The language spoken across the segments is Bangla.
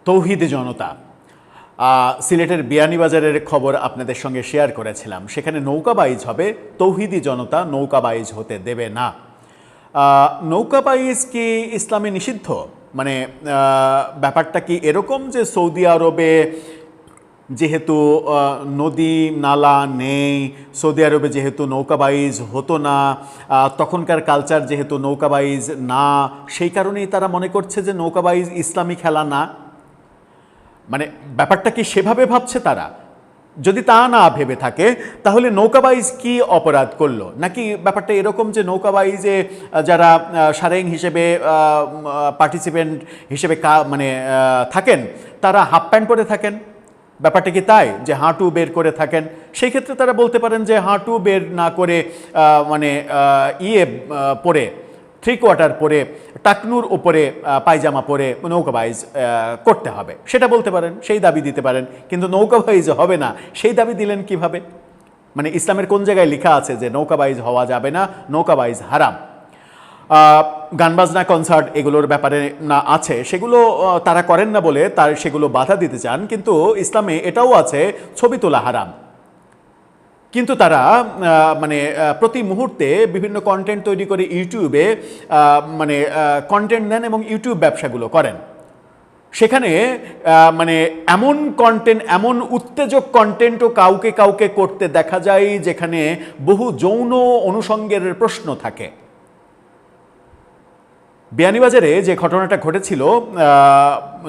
তৌহিদি জনতা। সিলেটের বিয়ানীবাজারের খবর আপনাদের সঙ্গে শেয়ার করেছিলাম। সেখানে নৌকাবাইজ হবে, তৌহিদি জনতা নৌকাবাইজ হতে দেবে না। নৌকাবাইজ কি ইসলামে নিষিদ্ধ? মানে ব্যাপারটা কি এরকম যে সৌদি আরবে যেহেতু নদী নালা নেই, সৌদি আরবে যেহেতু নৌকাবাইজ হতো না, তখনকার কালচার যেহেতু নৌকাবাইজ না, সেই কারণেই তারা মনে করছে যে নৌকাবাইজ ইসলামী খেলা না। মানে ব্যাপারটা কি সেভাবে ভাবছে তারা? যদি তা না ভেবে থাকে তাহলে নৌকাবাইজ কি অপরাধ করলো? নাকি ব্যাপারটা এরকম যে নৌকাবাইজে যারা সারেং হিসেবে পার্টিসিপেন্ট হিসেবে মানে থাকেন তারা হাফ প্যান্ট পরে থাকেন? ব্যাপারটা কি তাই যে হাঁটু বের করে থাকেন? সেই ক্ষেত্রে তারা বলতে পারেন যে হাঁটু বের না করে মানে পরে, 3/4 পরে, টাকনুর ওপরে পায়জামা পরে নৌকাবাইজ করতে হবে, সেটা বলতে পারেন, সেই দাবি দিতে পারেন। কিন্তু নৌকাবাইজ হবে না সেই দাবি দিলেন কিভাবে? মানে ইসলামের কোন জায়গায় লেখা আছে যে নৌকাবাইজ হওয়া যাবে না, নৌকাবাইজ হারাম? গানবাজনা, কনসার্ট এগুলোর ব্যাপারে না আছে, সেগুলো তারা করেন না বলে তার সেগুলো বাধা দিতে চান। কিন্তু ইসলামে এটাও আছে ছবি তোলা হারাম। কিন্তু তারা মানে প্রতি মুহূর্তে বিভিন্ন কন্টেন্ট তৈরি করে ইউটিউবে মানে কন্টেন্ট দেন এবং ইউটিউব ব্যবসাগুলো করেন। সেখানে মানে এমন কন্টেন্ট, এমন উত্তেজক কন্টেন্টও কাউকে কাউকে করতে দেখা যায় যেখানে বহু যৌন অনুষঙ্গের প্রশ্ন থাকে। বিয়ানীবাজারে যে ঘটনাটা ঘটেছিল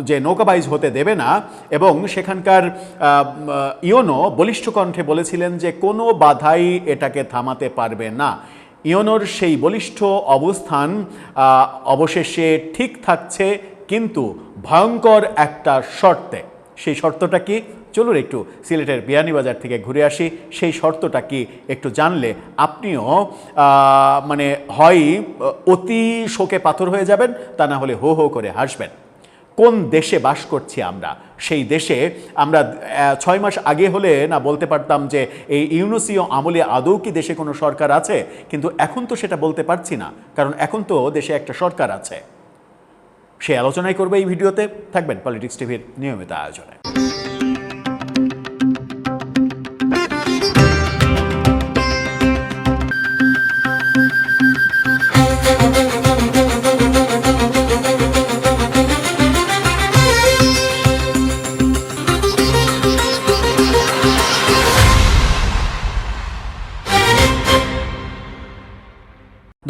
যে নৌকাবাইজ হতে দেবে না, এবং সেখানকার ইওনো বলিষ্ঠ কণ্ঠে বলেছিলেন যে কোনো বাধাই এটাকে থামাতে পারবে না। ইওনোর সেই বলিষ্ঠ অবস্থান অবশেষে ঠিক থাকছে, কিন্তু ভয়ঙ্কর একটা শর্তে। সেই শর্তটা কি? চলুন একটু সিলেটের বিয়ানীবাজার থেকে ঘুরে আসি। সেই শর্তটা কি একটু জানলে আপনিও মানে হয় অতি শোকে পাথর হয়ে যাবেন, তা না হলে হো হো করে হাসবেন। কোন দেশে বাস করছি আমরা? সেই দেশে আমরা 6 মাস আগে হলে না বলতে পারতাম যে এই ইউনুসীয় আমলে আদৌ কি দেশে কোনো সরকার আছে, কিন্তু এখন তো সেটা বলতে পারছি না, কারণ এখন তো দেশে একটা সরকার আছে। সে আলোচনাই করবে এই ভিডিওতে। থাকবেন পলিটিক্স টিভির নিয়মিত আয়োজনে।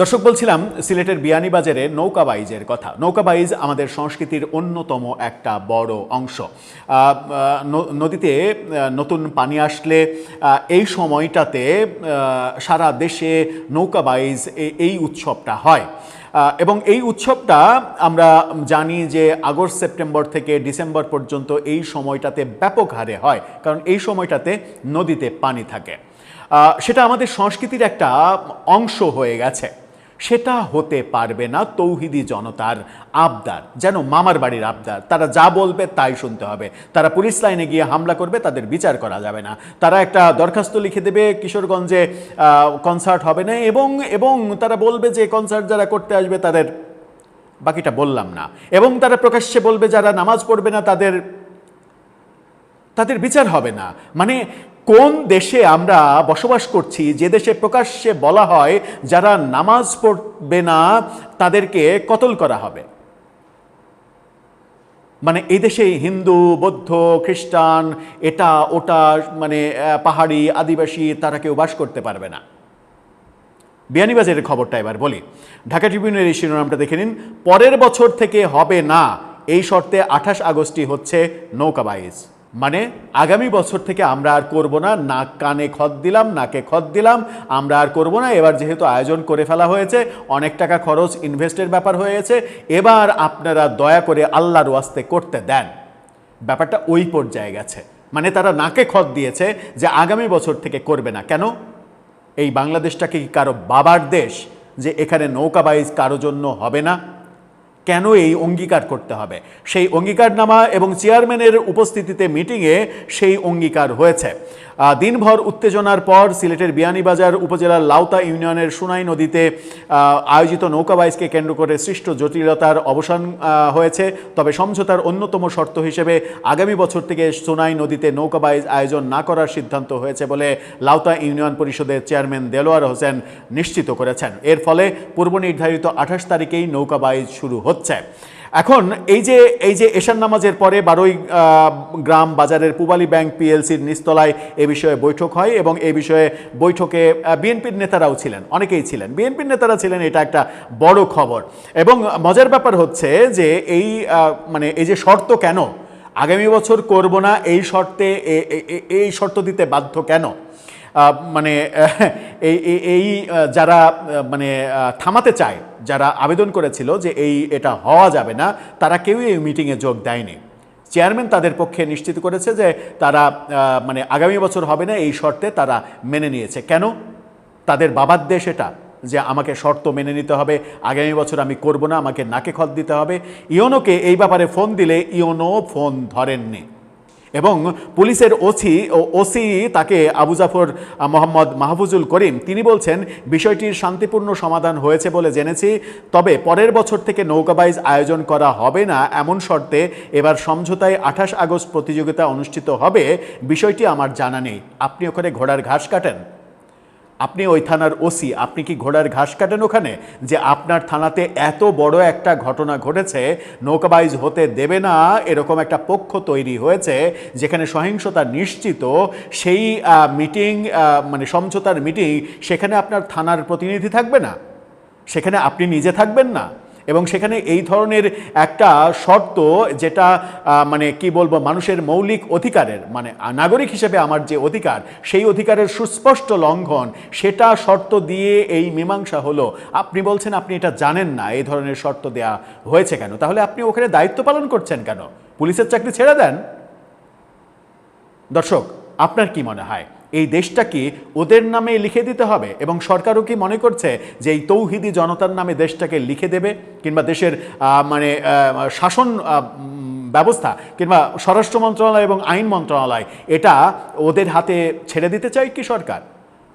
দর্শক, বলছিলাম সিলেটের বিয়ানীবাজারে নৌকাবাইজের কথা। নৌকাবাইজ আমাদের সংস্কৃতির অন্যতম একটা বড় অংশ। নদীতে নতুন পানি আসলে এই সময়টাতে সারা দেশে নৌকাবাইজ এই উৎসবটা হয়, এবং এই উৎসবটা আমরা জানি যে আগস্ট সেপ্টেম্বর থেকে ডিসেম্বর পর্যন্ত এই সময়টাতে ব্যাপক হারে হয়, কারণ এই সময়টাতে নদীতে পানি থাকে। সেটা আমাদের সংস্কৃতির একটা অংশ হয়ে গেছে। সেটা হতে পারবে না তৌহিদি জনতার আবদার, যেন মামার বাড়ির আবদার। তারা যা বলবে তাই শুনতে হবে। তারা পুলিশ লাইনে গিয়ে হামলা করবে, তাদের বিচার করা যাবে না। তারা একটা দরখাস্ত লিখে দেবে কিশোরগঞ্জে কনসার্ট হবে না, এবং তারা বলবে যে কনসার্ট যারা করতে আসবে তাদের, বাকিটা বললাম না, এবং তারা প্রকাশ্যে বলবে যারা নামাজ পড়বে না তাদের বিচার হবে না। মানে কোন দেশে আমরা বসবাস করছি যে দেশে প্রকাশ্যে বলা হয় যারা নামাজ পড়বে না তাদেরকে কতল করা হবে? মানে এই দেশে হিন্দু, বৌদ্ধ, খ্রিস্টান, এটা ওটা, মানে পাহাড়ি, আদিবাসী, তারা কেউ বাস করতে পারবে না। বিয়ানীবাজারের খবরটা এবার বলি। ঢাকা ট্রিবিউনের এই শিরোনামটা দেখে নিন। পরের বছর থেকে হবে না, এই শর্তে 28 আগস্টই হচ্ছে নৌকাবাইজ। মানে আগামী বছর থেকে আমরা আর করব না, নাক কানে খত দিলাম, নাকে খত দিলাম, আমরা আর করব না। এবার যেহেতু আয়োজন করে ফেলা হয়েছে, অনেক টাকা খরচ, ইনভেস্টের ব্যাপার হয়েছে, এবার আপনারা দয়া করে আল্লাহর ওয়াস্তে করতে দেন। ব্যাপারটা ওই পর্যায়ে গেছে। মানে তারা নাকে খত দিয়েছে যে আগামী বছর থেকে করবে না। কেন? এই বাংলাদেশটাকে কি কারো বাবার দেশ যে এখানে নৌকাবাইজ কারো জন্য হবে না? কেন এই অঙ্গীকার করতে হবে? সেই অঙ্গীকারনামা এবং চেয়ারম্যানের উপস্থিতিতে মিটিংয়ে সেই অঙ্গীকার হয়েছে। দিনভর উত্তেজনার পর সিলেটের বিয়ানীবাজার উপজেলার লাউতা ইউনিয়নের সুনাই নদীতে আয়োজিত নৌকাবাইজকে কেন্দ্র করে সৃষ্ট জটিলতার অবসান হয়েছে। তবে সমঝোতার অন্যতম শর্ত হিসেবে আগামী বছর থেকে সুনাই নদীতে নৌকাবাইজ আয়োজন না করার সিদ্ধান্ত হয়েছে বলে লাউতা ইউনিয়ন পরিষদের চেয়ারম্যান দেলোয়ার হোসেন নিশ্চিত করেছেন। এর ফলে পূর্ব নির্ধারিত 28 তারিখেই নৌকাবাইজ শুরু হচ্ছে। এখন এই যে এশার নামাজের পরে বারোই গ্রাম বাজারের পূবালী ব্যাংক পিএলসির নিচতলায় এ বিষয়ে বৈঠক হয় এবং এই বিষয়ে বৈঠকে বিএনপির নেতারাও ছিলেন, অনেকেই ছিলেন, বিএনপির নেতারা ছিলেন। এটা একটা বড় খবর এবং মজার ব্যাপার হচ্ছে যে এই যে শর্ত কেন আগামী বছর করব না, এই শর্ত দিতে বাধ্য কেন, মানে যারা থামাতে চায়, যারা আবেদন করেছিল যে এটা হওয়া যাবে না, তারা কেউই এই মিটিংয়ে যোগ দেয়নি। চেয়ারম্যান তাদের পক্ষে নিশ্চিত করেছে যে তারা আগামী বছর হবে না, এই শর্তে তারা মেনে নিয়েছে। কেন? তাদের বাবার দেশ এটা, যে আমাকে শর্ত মেনে নিতে হবে, আগামী বছর আমি করব না, আমাকে নাকে খত দিতে হবে। ইওনোকে এই ব্যাপারে ফোন দিলে ইওনো ফোন ধরেননি এবং পুলিশের ওসি তাকে আবু জাফর মোহাম্মদ মাহফুজুল করিম তিনি বলছেন, বিষয়টির শান্তিপূর্ণ সমাধান হয়েছে বলে জেনেছি, তবে পরের বছর থেকে নৌকাবাইজ আয়োজন করা হবে না এমন শর্তে এবার সমঝোতায় 28 আগস্ট প্রতিযোগিতা অনুষ্ঠিত হবে, বিষয়টি আমার জানা নেই। আপনি ওখানে ঘোড়ার ঘাস কাটেন? আপনি ওই থানার ওসি, আপনি কি ঘোড়ার ঘাস কাটেন ওখানে যে আপনার থানাতে এত বড় একটা ঘটনা ঘটেছে, নৌকাবাইজ হতে দেবে না এরকম একটা পক্ষ তৈরি হয়েছে যেখানে সহিংসতা নিশ্চিত, সেই মিটিং সমঝোতার মিটিং, সেখানে আপনার থানার প্রতিনিধি থাকবে না, সেখানে আপনি নিজে থাকবেন না এবং সেখানে এই ধরনের একটা শর্ত যেটা কি বলবো, মানুষের মৌলিক অধিকারের নাগরিক হিসেবে আমার যে অধিকার, সেই অধিকারের সুস্পষ্ট লঙ্ঘন, সেটা শর্ত দিয়ে এই মীমাংসা হলো। আপনি বলছেন আপনি এটা জানেন না এই ধরনের শর্ত দেয়া হয়েছে কেন? তাহলে আপনি ওখানে দায়িত্ব পালন করছেন কেন? পুলিশের চাকরি ছেড়ে দেন। দর্শক, আপনার কি মনে হয় এই দেশটা কি ওদের নামে লিখে দিতে হবে? এবং সরকারও কি মনে করছে যে এই তৌহিদি জনতার নামে দেশটাকে লিখে দেবে, কিংবা দেশের শাসন ব্যবস্থা কিংবা স্বরাষ্ট্র মন্ত্রণালয় এবং আইন মন্ত্রণালয় এটা ওদের হাতে ছেড়ে দিতে চায় কি সরকার?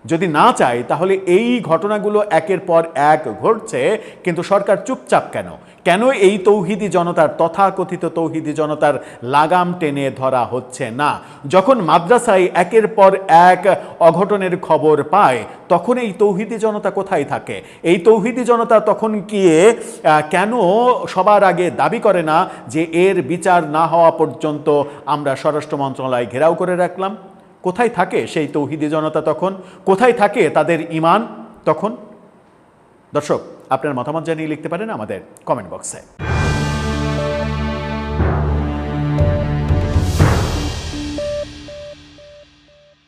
যদি না চায় তাহলে এই ঘটনাগুলো একের পর এক ঘটছে, কিন্তু সরকার চুপচাপ কেন? কেন এই তৌহিদি জনতার, তথাকথিত তৌহিদি জনতার লাগাম টেনে ধরা হচ্ছে না? যখন মাদ্রাসায় একের পর এক অঘটনের খবর পায়, তখন এই তৌহিদি জনতা কোথায় থাকে? এই তৌহিদি জনতা তখন গিয়ে কেন সবার আগে দাবি করে না যে এর বিচার না হওয়া পর্যন্ত আমরা স্বরাষ্ট্র মন্ত্রণালয় ঘেরাও করে রাখলাম? কোথায় থাকে সেই তৌহিদি জনতা তখন? কোথায় থাকে তাদের ঈমান তখন? দর্শক, আপনার মতামত জানিয়ে লিখতে পারেন আমাদের কমেন্ট বক্সে।